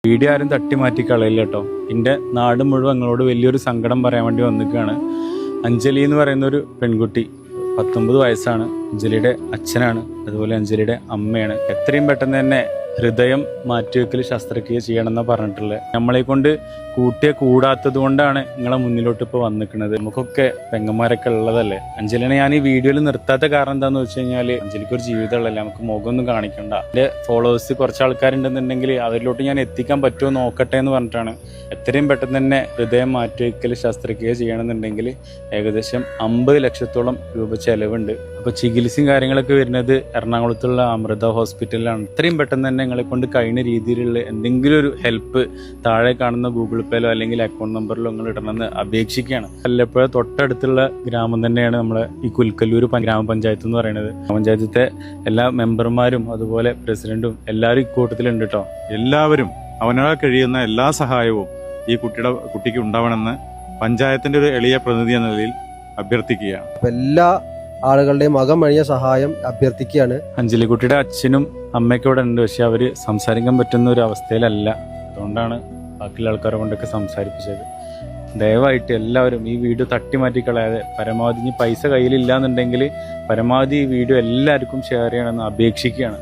Video ആരും തട്ടി മാറ്റി കളയില്ല കേട്ടോ. എൻ്റെ നാട് മുഴുവൻ നിങ്ങളോട് വലിയൊരു സങ്കടം പറയാൻ വേണ്ടി വന്നിരിക്കുകയാണ്. അഞ്ജലി എന്ന് പറയുന്നൊരു പെൺകുട്ടി, 19 വയസ്സാണ്. അഞ്ജലിയുടെ അച്ഛനാണ്, അതുപോലെ അഞ്ജലിയുടെ അമ്മയാണ്. എത്രയും പെട്ടെന്ന് തന്നെ ഹൃദയം മാറ്റിവെക്കൽ ശസ്ത്രക്രിയ ചെയ്യണമെന്നാണ് പറഞ്ഞിട്ടുള്ളത്. നമ്മളെ കൊണ്ട് കൂടാത്തത് കൊണ്ടാണ് നിങ്ങളെ മുന്നിലോട്ട് ഇപ്പോൾ വന്നിരിക്കുന്നത്. നമുക്കൊക്കെ പെങ്ങന്മാരൊക്കെ ഉള്ളതല്ലേ. അഞ്ജലിനെ ഞാൻ ഈ വീഡിയോയിൽ നിർത്താത്ത കാരണം എന്താണെന്ന് വെച്ച് കഴിഞ്ഞാൽ, അഞ്ജലിക്ക് ഒരു ജീവിതമുള്ളല്ലേ, നമുക്ക് മുഖമൊന്നും കാണിക്കണ്ട. എൻ്റെ ഫോളോവേഴ്സ് കുറച്ച് ആൾക്കാരുണ്ടെന്നുണ്ടെങ്കിൽ അവരിലോട്ട് ഞാൻ എത്തിക്കാൻ പറ്റുമോ നോക്കട്ടെ എന്ന് പറഞ്ഞിട്ടാണ്. എത്രയും പെട്ടെന്ന് തന്നെ ഹൃദയം മാറ്റിവെക്കൽ ശസ്ത്രക്രിയ ചെയ്യണമെന്നുണ്ടെങ്കിൽ ഏകദേശം 50 ലക്ഷത്തോളം രൂപ ചെലവുണ്ട്. അപ്പോൾ ചികിത്സയും കാര്യങ്ങളൊക്കെ വരുന്നത് എറണാകുളത്തുള്ള അമൃത ഹോസ്പിറ്റലിലാണ്. എത്രയും പെട്ടെന്ന് തന്നെ നിങ്ങളെ കൊണ്ട് കഴിയുന്ന രീതിയിലുള്ള എന്തെങ്കിലും ഒരു ഹെൽപ്പ് താഴെ കാണുന്ന ഗൂഗിൾ പേയിലോ അല്ലെങ്കിൽ അക്കൗണ്ട് നമ്പറിലോ നിങ്ങൾ ഇടണമെന്ന് അപേക്ഷിക്കുകയാണ്. വല്ലപ്പോഴും തൊട്ടടുത്തുള്ള ഗ്രാമം തന്നെയാണ് നമ്മളെ ഈ കുൽക്കല്ലൂർ ഗ്രാമപഞ്ചായത്ത് എന്ന് പറയുന്നത്. ഗ്രാമപഞ്ചായത്തിലെ എല്ലാ മെമ്പർമാരും അതുപോലെ പ്രസിഡന്റും എല്ലാവരും ഇക്കൂട്ടത്തിലുണ്ട് കേട്ടോ. എല്ലാവരും അവനാൽ കഴിയുന്ന എല്ലാ സഹായവും ഈ കുട്ടിക്ക് ഉണ്ടാവണമെന്ന് പഞ്ചായത്തിന്റെ ഒരു എളിയ പ്രതിനിധി എന്ന നിലയിൽ അഭ്യർത്ഥിക്കുകയാണ്. എല്ലാ ആളുകളുടെയും അകമഴിഞ്ഞ സഹായം അഭ്യർത്ഥിക്കുകയാണ്. അഞ്ജലിക്കുട്ടിയുടെ അച്ഛനും അമ്മയൊക്കെ ഇവിടെ ഉണ്ട്, പക്ഷെ അവര് സംസാരിക്കാൻ പറ്റുന്ന ഒരു അവസ്ഥയിലല്ല. അതുകൊണ്ടാണ് ബാക്കിയുള്ള ആൾക്കാരെ കൊണ്ടൊക്കെ സംസാരിപ്പിച്ചത്. ദയവായിട്ട് എല്ലാവരും ഈ വീഡിയോ തട്ടിമാറ്റി കളയാതെ പരമാവധി, ഇനി പൈസ കയ്യിലില്ല എന്നുണ്ടെങ്കിൽ പരമാവധി ഈ വീഡിയോ എല്ലാവർക്കും ഷെയർ ചെയ്യണമെന്ന് അപേക്ഷിക്കുകയാണ്.